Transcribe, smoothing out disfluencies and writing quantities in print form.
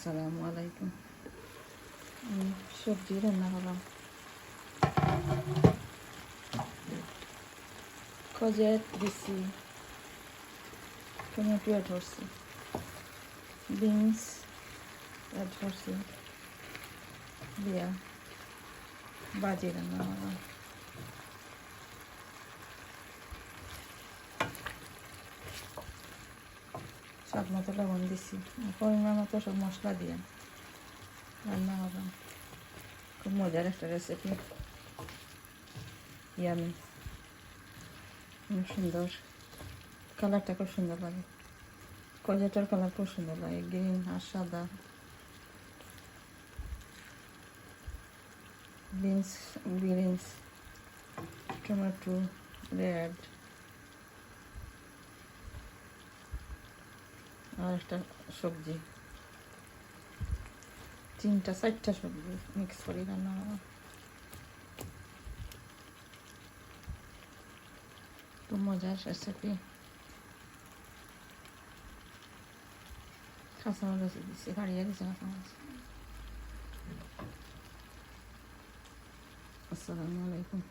আসসালামু আলাইকুম। সবজি রান্না করলাম, কজেট দিছি, টমেটো অ্যাড করছি, বিনস অ্যাড করছি, দিয়া বাজি রান্না করলাম। স্বাদ মতো লবণ দিছি, পরিমাণ মতো সব মশলা দিয়ে রান্না করলাম। খুব মজার একটা রেসিপি, ইয়ামি, অনেক সুন্দর, কালারটা খুব সুন্দর লাগে। কজেটার কালার খুব সুন্দর লাগে, গ্রিন আর সাদা। বিনস, টমেটো, রেড, আর একটা সবজি, 3-4টা সবজি মিক্স করে রান্না করা। খুব মজার রেসিপি। কাঁচামরিচ দিচ্ছি, কাড়িয়ে দিচ্ছি কাঁচামরিচ। আসসালামু আলাইকুম।